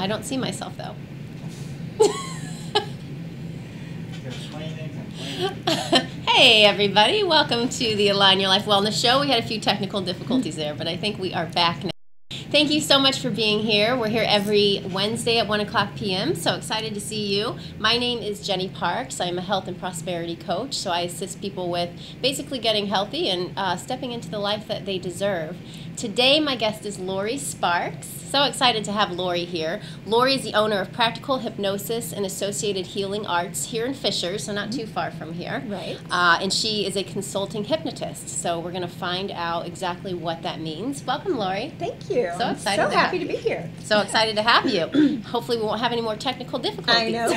I don't see myself, though. Hey, everybody. Welcome to the Align Your Life Wellness Show. We had a few technical difficulties there, but I think we are back now. Thank you so much for being here. We're here every Wednesday at 1 o'clock p.m., so excited to see you. My name is Jenny Parks. I'm a health and prosperity coach, so I assist people with basically getting healthy and stepping into the life that they deserve. Today, my guest is Laurie Sparks. So excited to have Laurie here. Laurie is the owner of Practical Hypnosis and Associated Healing Arts here in Fishers, so not too far from here. Right. And she is a consulting hypnotist, so we're going to find out exactly what that means. Welcome, Laurie. Thank you. So excited. So happy to be here. So excited to have you. Hopefully we won't have any more technical difficulties. I know.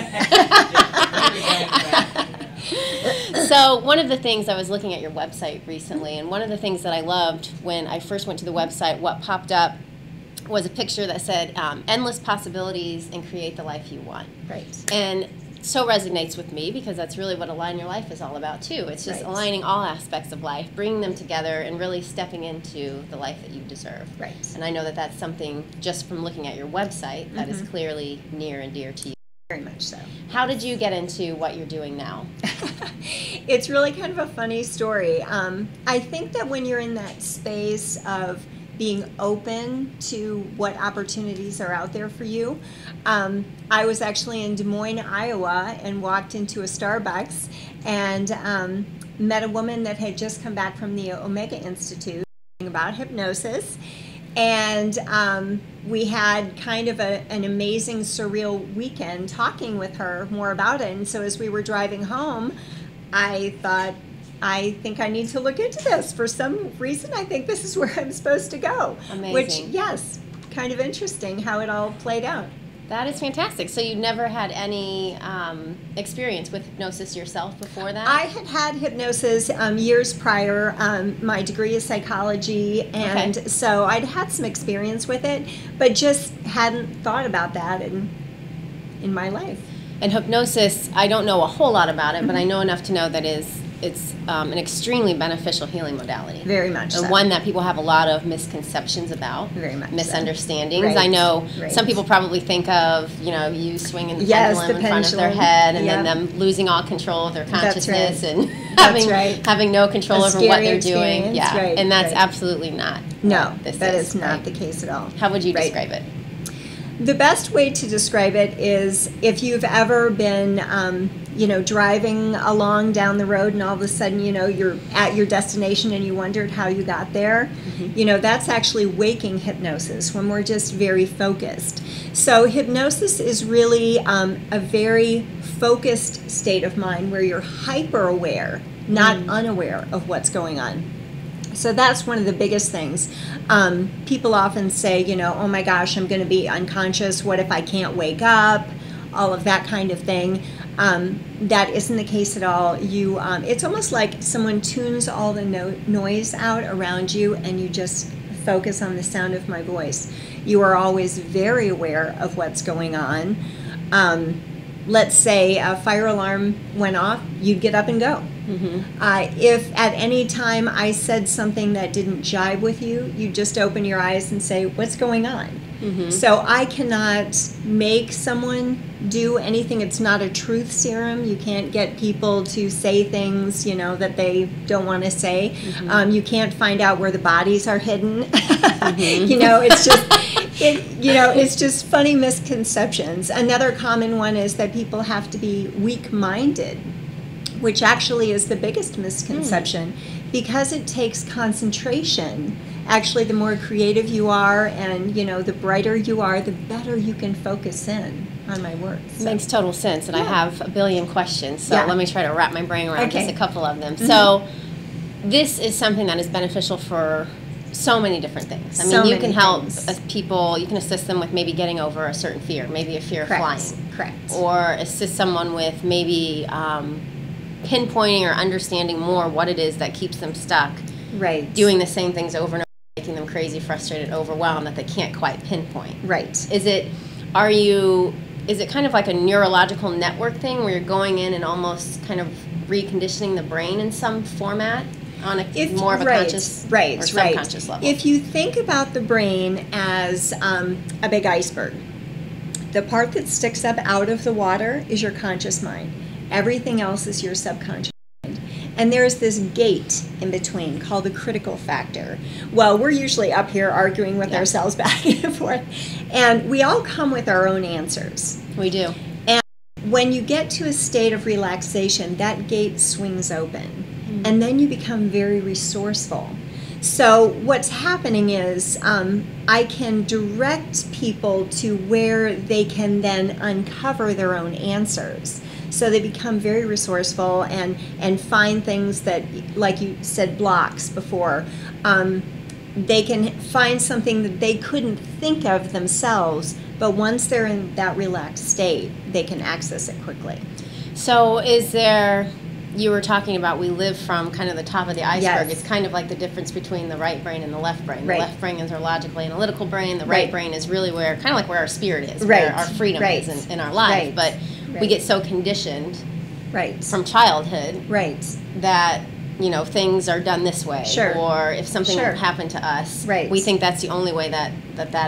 So one of the things, I was looking at your website recently, and one of the things that I loved when I first went to the website, what popped up was a picture that said, endless possibilities and create the life you want. Right. And so resonates with me because that's really what Align Your Life is all about too. It's just aligning all aspects of life, bringing them together, and really stepping into the life that you deserve. Right. And I know that that's something, just from looking at your website, that is clearly near and dear to you. Very much so. How did you get into what you're doing now? It's really kind of a funny story. I think that when you're in that space of being open to what opportunities are out there for you. I was actually in Des Moines, Iowa, and walked into a Starbucks and met a woman that had just come back from the Omega Institute about hypnosis. And we had kind of an amazing, surreal weekend talking with her more about it. And so as we were driving home, I thought, I think I need to look into this. For some reason, I think this is where I'm supposed to go. Amazing. Which, yes, kind of interesting how it all played out. That is fantastic. So you never had any experience with hypnosis yourself before that? I had had hypnosis years prior. My degree is psychology, and so I'd had some experience with it, but just hadn't thought about that in my life. And hypnosis, I don't know a whole lot about it, but I know enough to know that it's an extremely beneficial healing modality. Very much so. One that people have a lot of misconceptions about. Very much misunderstandings. Right. I know some people probably think of, you swinging the pendulum the in front of their head and then them losing all control of their consciousness and having no control over what they're doing. Yeah, and that's absolutely not. No, that is not the case at all. How would you describe it? The best way to describe it is if you've ever been, driving along down the road and all of a sudden, you're at your destination and you wondered how you got there. That's actually waking hypnosis when we're just very focused. So hypnosis is really a very focused state of mind where you're hyper aware, not unaware of what's going on. So that's one of the biggest things. People often say, oh my gosh, I'm going to be unconscious. What if I can't wake up? All of that kind of thing. That isn't the case at all. It's almost like someone tunes all the noise out around you and you just focus on the sound of my voice. You are always very aware of what's going on. Let's say a fire alarm went off, you'd get up and go. If at any time I said something that didn't jibe with you, you just open your eyes and say, what's going on? So I cannot make someone do anything. It's not a truth serum. You can't get people to say things, that they don't want to say. You can't find out where the bodies are hidden. It's just... it's just funny misconceptions. Another common one is that people have to be weak-minded, which actually is the biggest misconception because it takes concentration. Actually, the more creative you are and, the brighter you are, the better you can focus in on my work. So. Makes total sense, and I have a billion questions, so let me try to wrap my brain around just a couple of them. So this is something that is beneficial for so many different things. I mean, you can help people, you can assist them with maybe getting over a certain fear, maybe a fear of flying. Correct. Or assist someone with maybe pinpointing or understanding more what it is that keeps them stuck. Right. Doing the same things over and over, making them crazy, frustrated, overwhelmed, that they can't quite pinpoint. Right. Is it kind of like a neurological network thing where you're going in and almost kind of reconditioning the brain in some format? On more of a conscious or subconscious level. If you think about the brain as a big iceberg, The part that sticks up out of the water is your conscious mind. Everything else is your subconscious mind. And there's this gate in between called the critical factor. Well, we're usually up here arguing with ourselves back and forth. And we all come with our own answers. We do. And when you get to a state of relaxation, that gate swings open. Mm-hmm. And then you become very resourceful. So what's happening is I can direct people to where they can then uncover their own answers. So they become very resourceful and find things that, like you said, blocks before. They can find something that they couldn't think of themselves, but once they're in that relaxed state, they can access it quickly. So is there... You were talking about we live from kind of the top of the iceberg. Yes. It's kind of like the difference between the right brain and the left brain. Right. The left brain is our logically analytical brain. The Right. right brain is really where, kind of like where our spirit is, Right. where our freedom Right. is in our life. Right. But we Right. get so conditioned Right. from childhood Right. that, you know, things are done this way. Sure. Or if something Sure. happened to us, Right. we think that's the only way that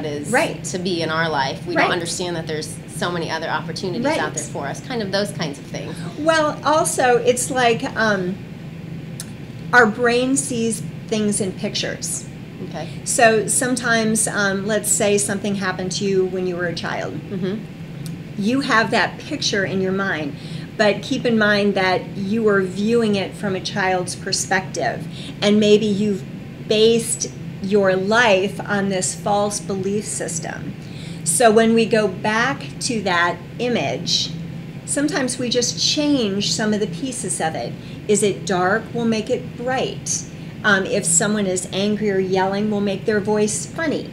is Right. to be in our life. We Right. don't understand that there's so many other opportunities Right. out there for us. Kind of those kinds of things. Well, also, it's like our brain sees things in pictures. Okay. So sometimes, let's say something happened to you when you were a child. Mm-hmm. You have that picture in your mind, but keep in mind that you are viewing it from a child's perspective, and maybe you've based your life on this false belief system. So when we go back to that image, sometimes we just change some of the pieces of it. Is it dark? We'll make it bright. If someone is angry or yelling, we'll make their voice funny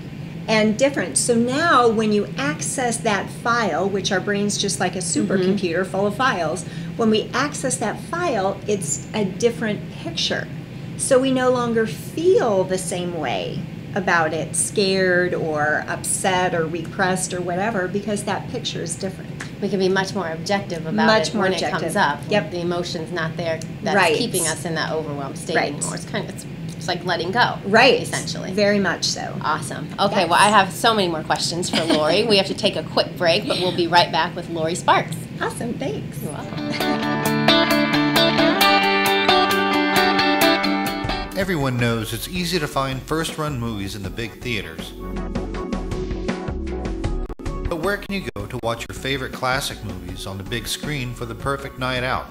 and different. So now when you access that file, which our brain's just like a supercomputer full of files, when we access that file, it's a different picture. So we no longer feel the same way about it, scared or upset or repressed or whatever, because that picture is different. We can be much more objective about it when it comes up. Yep. The emotion's not there. That's Right. keeping us in that overwhelmed state Right. anymore. It's like letting go. Right. Essentially. Very much so. Awesome. Okay, Yes. well, I have so many more questions for Laurie. We have to take a quick break, but we'll be right back with Laurie Sparks. Awesome, thanks. You're welcome. Everyone knows it's easy to find first-run movies in the big theaters. But where can you go to watch your favorite classic movies on the big screen for the perfect night out?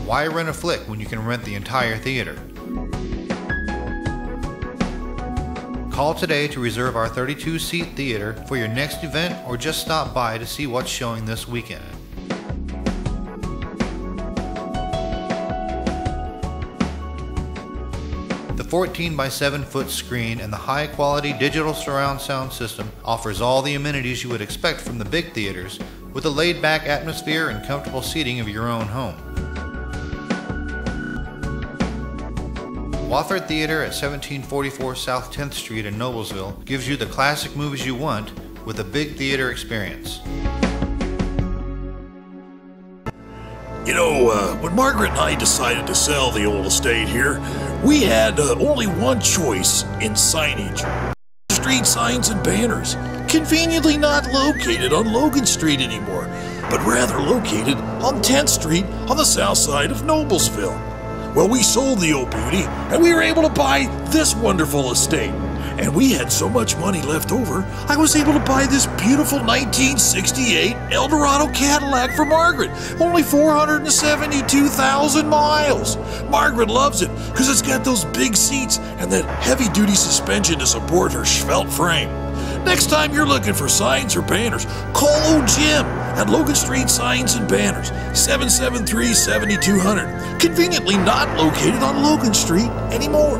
Why rent a flick when you can rent the entire theater? Call today to reserve our 32-seat theater for your next event, or just stop by to see what's showing this weekend. The 14 by 7 foot screen and the high quality digital surround sound system offers all the amenities you would expect from the big theaters, with a laid back atmosphere and comfortable seating of your own home. Wofford Theater at 1744 South 10th Street in Noblesville gives you the classic movies you want with a big theater experience. You know, when Margaret and I decided to sell the old estate here, we had only one choice in signage. Street signs and banners, conveniently not located on Logan Street anymore, but rather located on 10th Street on the south side of Noblesville. Well, we sold the old beauty, and we were able to buy this wonderful estate. And we had so much money left over, I was able to buy this beautiful 1968 Eldorado Cadillac for Margaret. Only 472,000 miles. Margaret loves it because it's got those big seats and that heavy-duty suspension to support her svelte frame. Next time you're looking for signs or banners, call old Jim at Logan Street Signs and Banners, 773-7200. Conveniently not located on Logan Street anymore.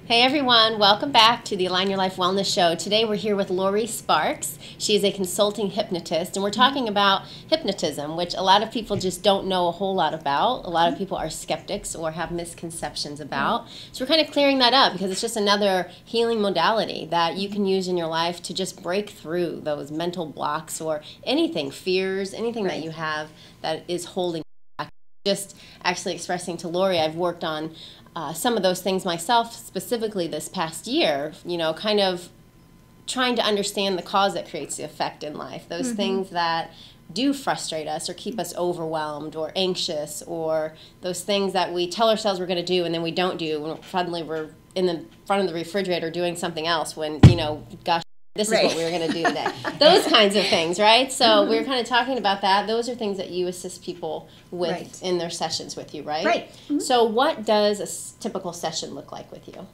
Hey everyone, welcome back to the Align Your Life Wellness Show. Today we're here with Laurie Sparks. She is a consulting hypnotist, and we're talking about hypnotism, which a lot of people just don't know a whole lot about. A lot of people are skeptics or have misconceptions about. So we're kind of clearing that up because it's just another healing modality that you can use in your life to just break through those mental blocks or anything, fears, anything that you have that is holding you back Just actually expressing to Laurie, I've worked on some of those things myself, specifically this past year, you know, kind of trying to understand the cause that creates the effect in life, those things that do frustrate us or keep us overwhelmed or anxious, or those things that we tell ourselves we're going to do and then we don't do, when suddenly we're in the front of the refrigerator doing something else when, you know, gosh, this is what we were going to do today. Those kinds of things, right? So we were kind of talking about that. Those are things that you assist people with in their sessions with you, right? Right. So what does a typical session look like with you?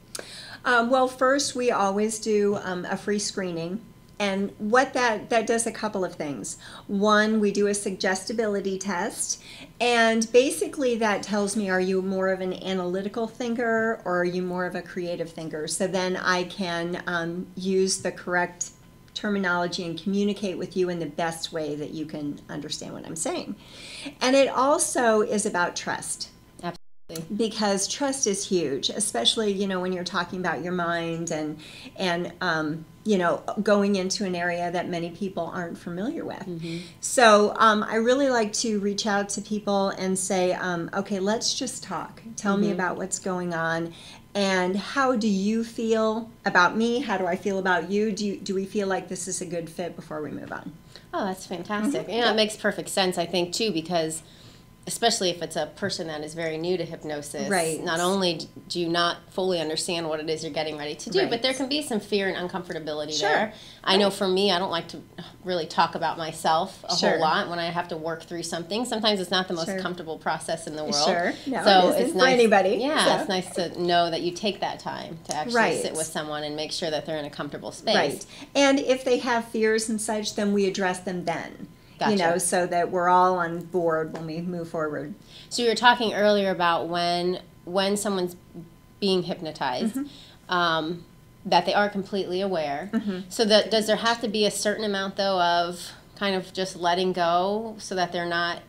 Well, first, we always do a free screening. And what that does a couple of things. One, we do a suggestibility test, and basically that tells me, are you more of an analytical thinker or are you more of a creative thinker? So then I can use the correct terminology and communicate with you in the best way that you can understand what I'm saying. And it also is about trust. Because trust is huge, especially, you know, when you're talking about your mind and you know, going into an area that many people aren't familiar with. So I really like to reach out to people and say, okay, let's just talk. Tell me about what's going on. And how do you feel about me? How do I feel about you? Do we feel like this is a good fit before we move on? Oh, that's fantastic. You know, it makes perfect sense, I think, too, because especially if it's a person that is very new to hypnosis, not only do you not fully understand what it is you're getting ready to do, but there can be some fear and uncomfortability there. I know for me, I don't like to really talk about myself a whole lot when I have to work through something. Sometimes it's not the most comfortable process in the world. No, so it isn't it's for nice, anybody. Yeah, it's nice to know that you take that time to actually sit with someone and make sure that they're in a comfortable space. And if they have fears and such, then we address them then. Gotcha. You know, so that we're all on board when we move forward. So you were talking earlier about when someone's being hypnotized, that they are completely aware. So that does there have to be a certain amount, though, of kind of just letting go so that they're not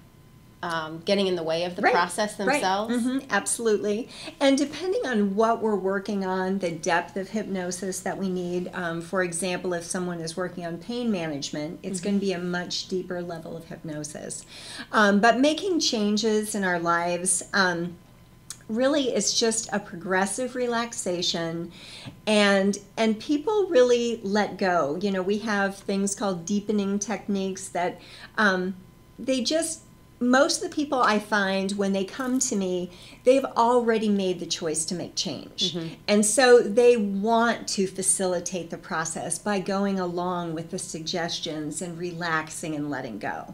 getting in the way of the process themselves? Absolutely. And depending on what we're working on, the depth of hypnosis that we need, for example, if someone is working on pain management, it's going to be a much deeper level of hypnosis. But making changes in our lives, really it's just a progressive relaxation, and people really let go. You know, we have things called deepening techniques that most of the people I find when they come to me, they've already made the choice to make change. And so they want to facilitate the process by going along with the suggestions and relaxing and letting go.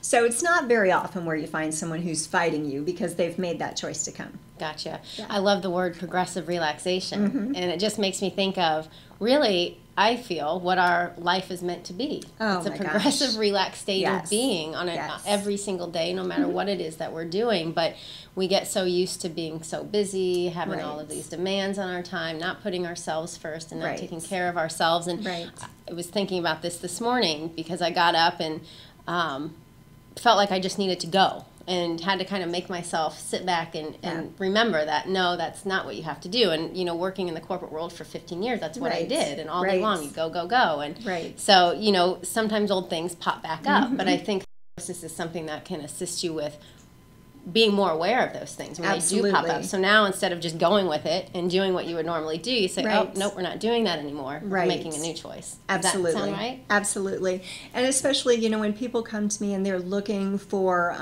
So it's not very often where you find someone who's fighting you because they've made that choice to come. Gotcha. I love the word progressive relaxation. And it just makes me think of, really, I feel what our life is meant to be. It's a progressive, relaxed state of being on every single day, no matter what it is that we're doing. But we get so used to being so busy, having all of these demands on our time, not putting ourselves first and not taking care of ourselves. And I was thinking about this morning because I got up and felt like I just needed to go. And had to kind of make myself sit back and remember that, no, that's not what you have to do. And, you know, working in the corporate world for 15 years, that's what I did. And all day long, you go, go, go. And so, you know, sometimes old things pop back up. But I think this is something that can assist you with being more aware of those things when they do pop up. So now instead of just going with it and doing what you would normally do, you say, oh, nope, we're not doing that anymore. We're making a new choice. Absolutely. Does that sound right? Absolutely. And especially, you know, when people come to me and they're looking for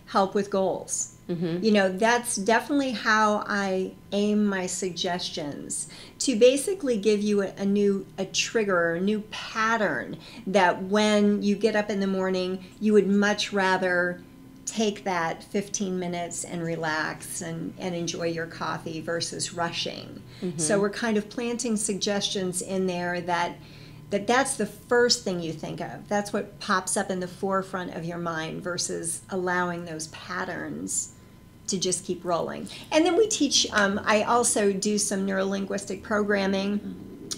help with goals. You know, that's definitely how I aim my suggestions, to basically give you a trigger, a new pattern that when you get up in the morning, you would much rather take that 15 minutes and relax and enjoy your coffee versus rushing. So we're kind of planting suggestions in there that's the first thing you think of. That's what pops up in the forefront of your mind versus allowing those patterns to just keep rolling. And then we teach, I also do some neurolinguistic programming,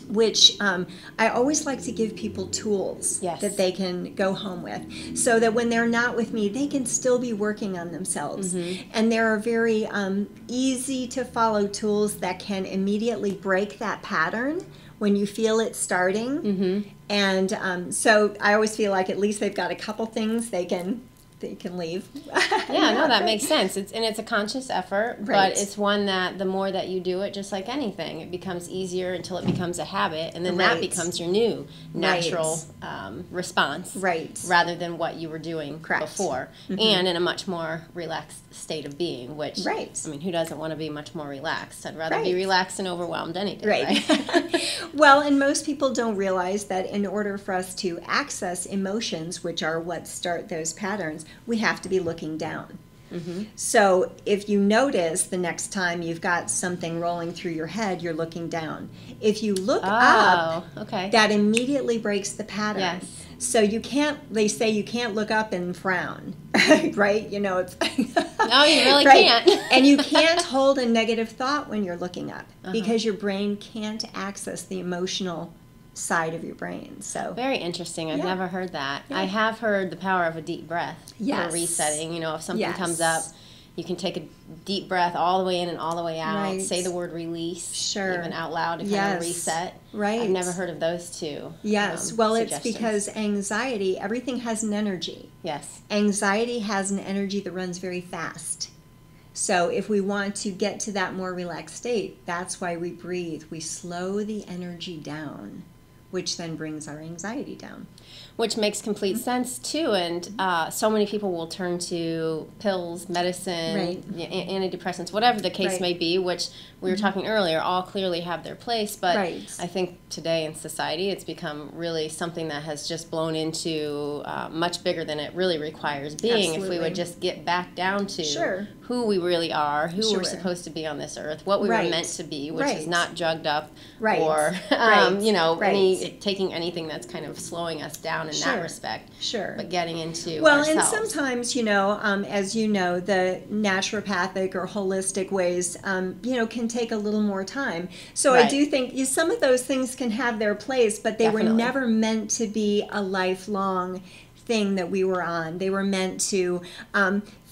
which I always like to give people tools that they can go home with, so that when they're not with me, they can still be working on themselves. And there are very easy to follow tools that can immediately break that pattern when you feel it starting. And so I always feel like at least they've got a couple things they can they can leave. Yeah, no, that makes sense. It's a conscious effort, Right. but it's one that the more that you do it, just like anything, it becomes easier until it becomes a habit, and then that Right. becomes your new natural response, Right. rather than what you were doing Correct. before, and in a much more relaxed state of being. Which, Right. I mean, who doesn't want to be much more relaxed? I'd rather be Right. relaxed and overwhelmed any day, Right. right? Well, and most people don't realize that in order for us to access emotions, which are what start those patterns, we have to be looking down. So if you notice the next time you've got something rolling through your head, you're looking down. If you look up, okay. that immediately breaks the pattern. Yes. So you can't, they say you can't look up and frown, right? You know, it's... No, you really Right. can't. And you can't hold a negative thought when you're looking up because your brain can't access the emotional side of your brain. So Very interesting. I've Yeah. never heard that. Yeah. I have heard the power of a deep breath Yes. for resetting. You know, if something Yes. comes up, you can take a deep breath all the way in and all the way out. Right. Say the word release, Sure. even out loud to kind Yes. of reset. Right. I've never heard of those two. Yes, well, it's suggestions. because anxiety, everything has an energy. Yes. Anxiety has an energy that runs very fast. So if we want to get to that more relaxed state, that's why we breathe. We slow the energy down, which then brings our anxiety down. Which makes complete sense too, and so many people will turn to pills, medicine, Right. antidepressants, whatever the case Right. may be, which we were talking earlier, all clearly have their place, but Right. I think today in society it's become really something that has just blown into much bigger than it really requires being. If we Absolutely. would just get back down to Sure. who we really are, who Sure. we're supposed to be on this earth, what we Right. were meant to be, which is Right. not drugged up Right. or Right. you know, Right. taking anything that's kind of slowing us down in that Sure. respect. Sure. But getting into Well, ourselves. and sometimes, you know, as you know, the naturopathic or holistic ways, you know, can take a little more time. So I Right. do think some of those things can have their place, but they were Definitely. never meant to be a lifelong thing that we were on. They were meant to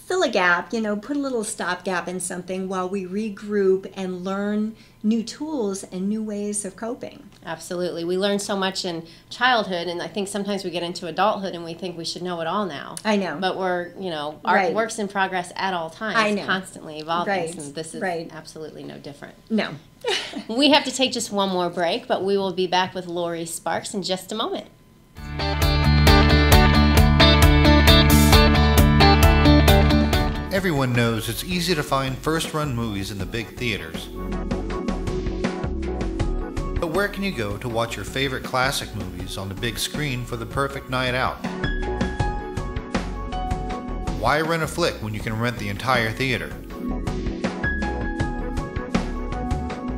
fill a gap, you know, put a little stopgap in something while we regroup and learn new tools and new ways of coping. Absolutely. We learn so much in childhood, and I think sometimes we get into adulthood and we think we should know it all now. I know. But we're, you know, our Right. works in progress at all times, I know. constantly evolving, Right. and this is Right. absolutely no different. No. We have to take just one more break, but we will be back with Laurie Sparks in just a moment. Everyone knows it's easy to find first-run movies in the big theaters. But where can you go to watch your favorite classic movies on the big screen for the perfect night out? Why rent a flick when you can rent the entire theater?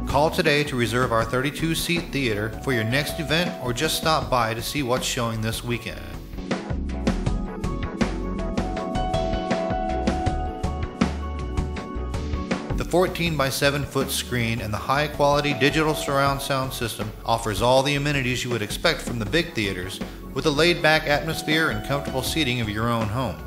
Call today to reserve our 32-seat theater for your next event, or just stop by to see what's showing this weekend. The 14 by 7 foot screen and the high quality digital surround sound system offers all the amenities you would expect from the big theaters, with a laid back atmosphere and comfortable seating of your own home.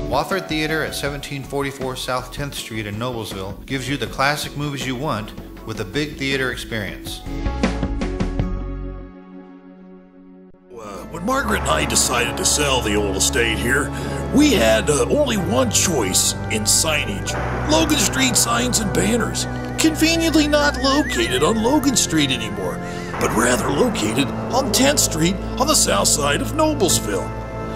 Wofford Theater at 1744 South 10th Street in Noblesville gives you the classic movies you want with a big theater experience. When Margaret and I decided to sell the old estate here, we had only one choice in signage: Logan Street signs and banners. Conveniently not located on Logan Street anymore, but rather located on 10th Street on the south side of Noblesville.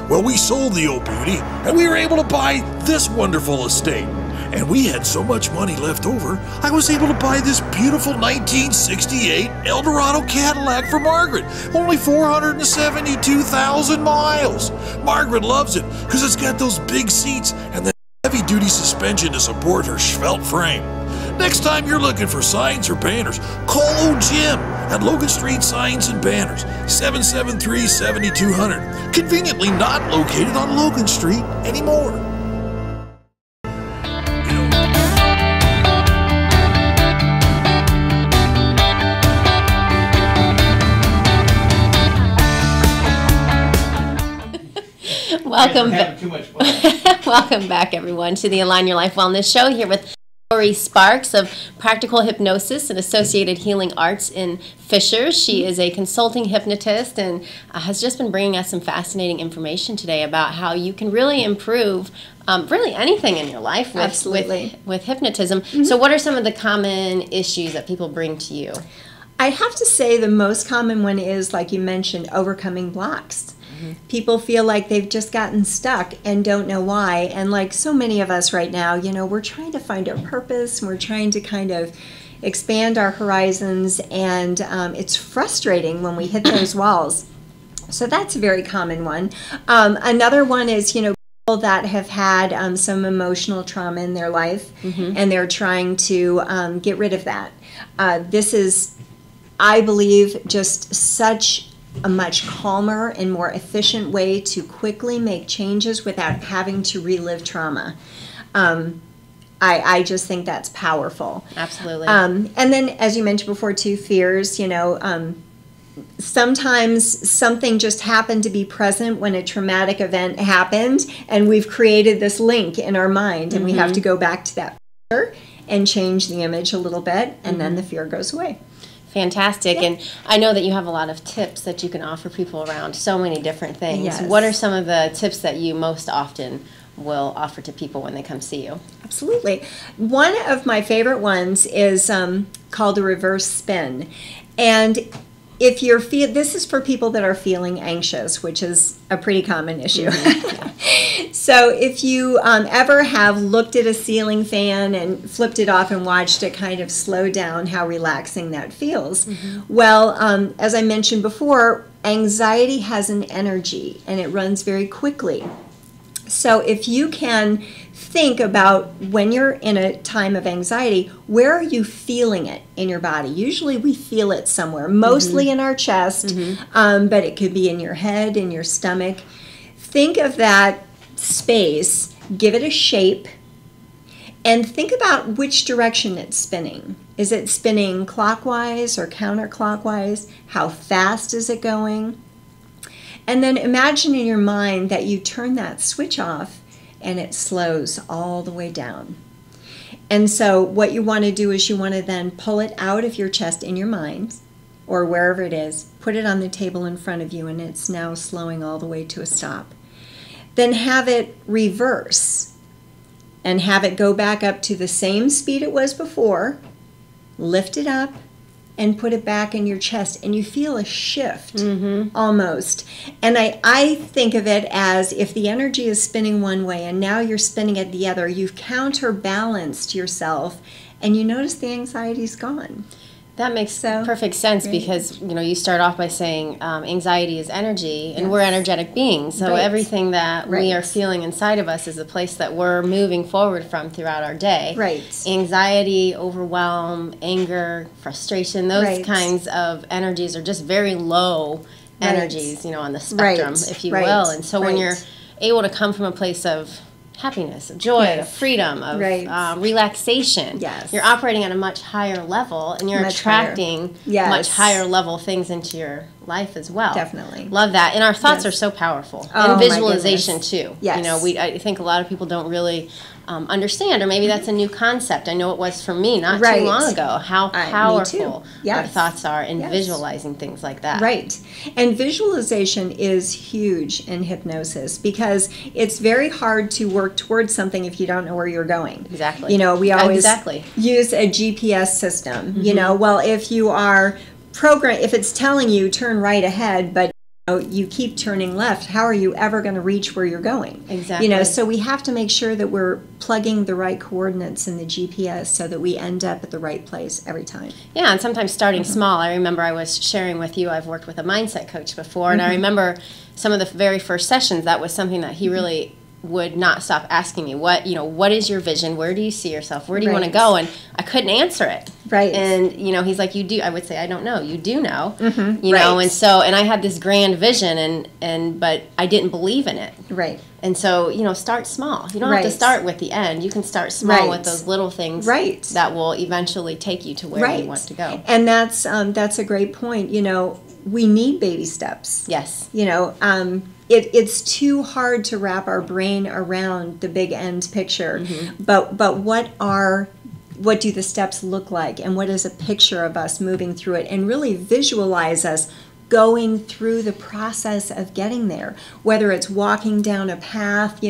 Well, we sold the old beauty, and we were able to buy this wonderful estate. And we had so much money left over, I was able to buy this beautiful 1968 Eldorado Cadillac for Margaret. Only 472,000 miles. Margaret loves it because it's got those big seats and the heavy-duty suspension to support her svelte frame. Next time you're looking for signs or banners, call old Jim at Logan Street Signs and Banners, 773-7200. Conveniently not located on Logan Street anymore. Welcome Having back. too much fun. Welcome back, everyone, to the Align Your Life Wellness Show here with Laurie Sparks of Practical Hypnosis and Associated Healing Arts in Fishers. She is a consulting hypnotist and has just been bringing us some fascinating information today about how you can really improve really anything in your life with hypnotism. So what are some of the common issues that people bring to you? I have to say the most common one is, like you mentioned, overcoming blocks. People feel like they've just gotten stuck and don't know why. And like so many of us right now, you know, we're trying to find our purpose. And we're trying to kind of expand our horizons. And it's frustrating when we hit those walls. So that's a very common one. Another one is, you know, people that have had some emotional trauma in their life and they're trying to get rid of that. This is, I believe, just such a much calmer and more efficient way to quickly make changes without having to relive trauma. I just think that's powerful. Absolutely. And then, as you mentioned before, too, fears, you know, sometimes something just happened to be present when a traumatic event happened, and we've created this link in our mind, and we have to go back to that picture and change the image a little bit, and then the fear goes away. Fantastic. And I know that you have a lot of tips that you can offer people around so many different things. Yes. What are some of the tips that you most often will offer to people when they come see you? Absolutely. One of my favorite ones is called a reverse spin. And if you're this is for people that are feeling anxious, which is a pretty common issue. So if you ever have looked at a ceiling fan and flipped it off and watched it kind of slow down, how relaxing that feels. Well, as I mentioned before, anxiety has an energy and it runs very quickly. So if you can think about when you're in a time of anxiety, where are you feeling it in your body? Usually we feel it somewhere, mostly in our chest, but it could be in your head, in your stomach. Think of that space, give it a shape, and think about which direction it's spinning. Is it spinning clockwise or counterclockwise? How fast is it going? And then imagine in your mind that you turn that switch off and it slows all the way down. And so what you want to do is you want to then pull it out of your chest in your mind or wherever it is, put it on the table in front of you, and it's now slowing all the way to a stop. Then have it reverse and have it go back up to the same speed it was before, lift it up, and put it back in your chest, and you feel a shift almost. And I think of it as if the energy is spinning one way and now you're spinning it the other, you've counterbalanced yourself and you notice the anxiety's gone. That makes perfect sense because, you know, you start off by saying anxiety is energy and we're energetic beings. So everything that we are feeling inside of us is a place that we're moving forward from throughout our day. Anxiety, overwhelm, anger, frustration, those kinds of energies are just very low energies, you know, on the spectrum, if you will. And so when you're able to come from a place of happiness, of joy, of freedom, of relaxation. You're operating at a much higher level, and you're attracting much higher level things into your life as well. Definitely. Love that. And our thoughts are so powerful. And visualization too. You know, I think a lot of people don't really understand, or maybe that's a new concept. I know it was for me not too long ago, how powerful our thoughts are in visualizing things like that. And visualization is huge in hypnosis because it's very hard to work towards something if you don't know where you're going. You know, we always use a GPS system. You know, well, if you are if it's telling you turn right ahead, but you keep turning left, how are you ever going to reach where you're going? You know, so we have to make sure that we're plugging the right coordinates in the GPS so that we end up at the right place every time. Yeah, and sometimes starting small. I remember I was sharing with you, I've worked with a mindset coach before, and I remember some of the very first sessions, that was something that he really would not stop asking me, what is your vision? Where do you see yourself? Where do you want to go? And I couldn't answer it. And, you know, he's like, you do. I would say, I don't know. You do know. You know, and so, and I had this grand vision, but I didn't believe in it. And so, you know, start small. You don't have to start with the end. You can start small with those little things that will eventually take you to where you want to go. And that's a great point. You know, we need baby steps. You know, it's too hard to wrap our brain around the big end picture. But what are what do the steps look like, and what is a picture of us moving through it, and really visualize us going through the process of getting there, whether it's walking down a path,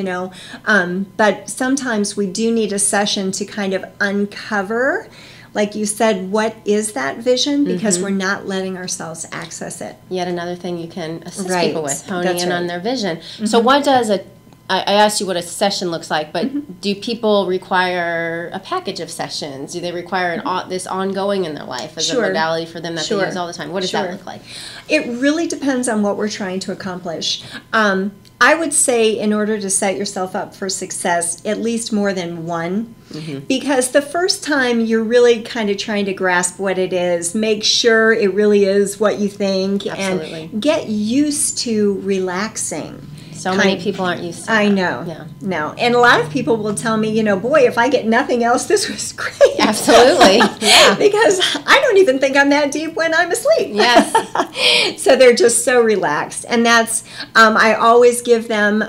but sometimes we do need a session to kind of uncover, like you said, what is that vision, because we're not letting ourselves access it. Yet another thing you can assist Right. people with, honing That's in right. on their vision. So what does I asked you what a session looks like, but do people require a package of sessions? Do they require this ongoing in their life as Sure. a modality for them that Sure. they use all the time? What does Sure. that look like? It really depends on what we're trying to accomplish. I would say in order to set yourself up for success, at least more than one. Because the first time you're really kind of trying to grasp what it is, make sure it really is what you think, Absolutely. and get used to relaxing. So many people aren't used to that. I know. Yeah. No. And a lot of people will tell me, boy, if I get nothing else, this was great. Absolutely. Yeah. Because I don't even think I'm that deep when I'm asleep. Yes. So they're just so relaxed. And that's, I always give them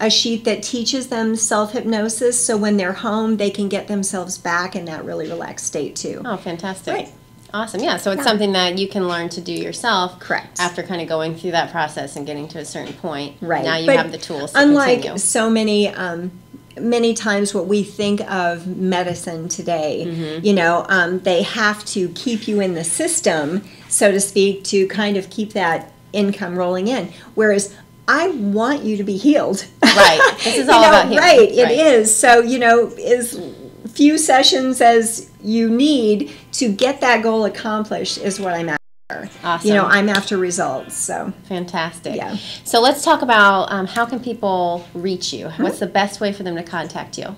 a sheet that teaches them self-hypnosis, so when they're home, they can get themselves back in that really relaxed state too. Oh, fantastic. Right. Awesome. Yeah, so it's something that you can learn to do yourself. Correct. After kind of going through that process and getting to a certain point. Right. Now you But have the tools to unlike continue. so many times what we think of medicine today, they have to keep you in the system, so to speak, to kind of keep that income rolling in. Whereas I want you to be healed. Right. This is all about healing. Right. It is. So, as few sessions as you need to get that goal accomplished is what I'm after. Awesome. I'm after results. So Fantastic. Yeah. So let's talk about how can people reach you? What's the best way for them to contact you?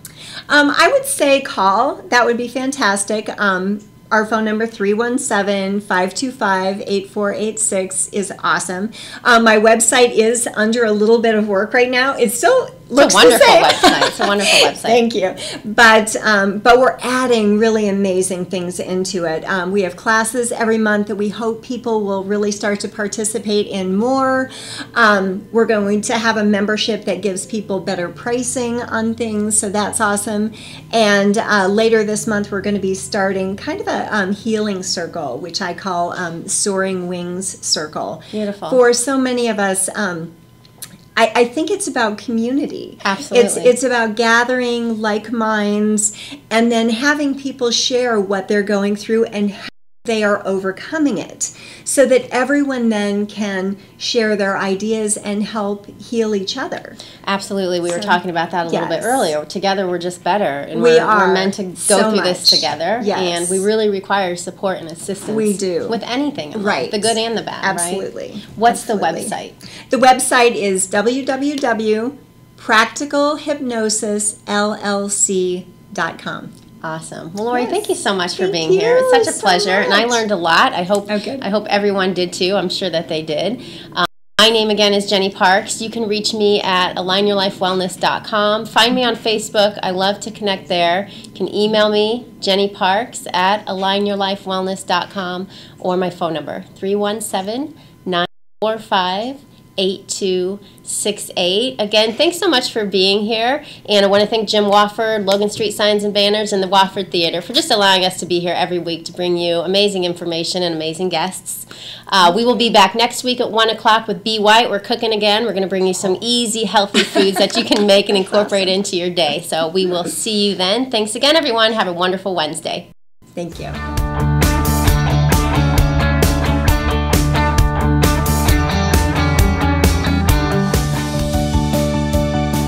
I would say call. That would be fantastic. Our phone number, 317-525-8486, is awesome. My website is under a little bit of work right now. It still looks the same. It's a wonderful website. Thank you. But we're adding really amazing things into it. We have classes every month that we hope people will really start to participate in more. We're going to have a membership that gives people better pricing on things, so that's awesome. And later this month, we're going to be starting kind of a healing circle, which I call Soaring Wings Circle. Beautiful. For so many of us, I think it's about community. Absolutely. It's about gathering like minds and then having people share what they're going through and how they are overcoming it, so that everyone then can share their ideas and help heal each other. Absolutely. We were talking about that a little bit yes. earlier. Together we're just better. And We we're are meant to go so through this much. together. Yes. And we really require support and assistance. We do. With anything in life, Right. the good and the bad, Absolutely. right? What's Absolutely. the website? The website is www.practicalhypnosisllc.com. Awesome. Well, Laurie, Yes. thank you so much for Thank being here. It's you such a so pleasure, and I much. learned a lot. I hope good. I hope everyone did too. I'm sure that they did. My name again is Jenny Parks. You can reach me at alignyourlifewellness.com. Find me on Facebook. I love to connect there. You can email me, jennyparks@alignyourlifewellness.com, or my phone number, 317-945-8268. Again, thanks so much for being here. And I want to thank Jim Wofford, Logan Street Signs and Banners, and the Wofford Theater for just allowing us to be here every week to bring you amazing information and amazing guests. We will be back next week at 1 o'clock with Be White. We're cooking again. We're going to bring you some easy, healthy foods that you can make and incorporate into your day. So we will see you then. Thanks again, everyone. Have a wonderful Wednesday. Thank you.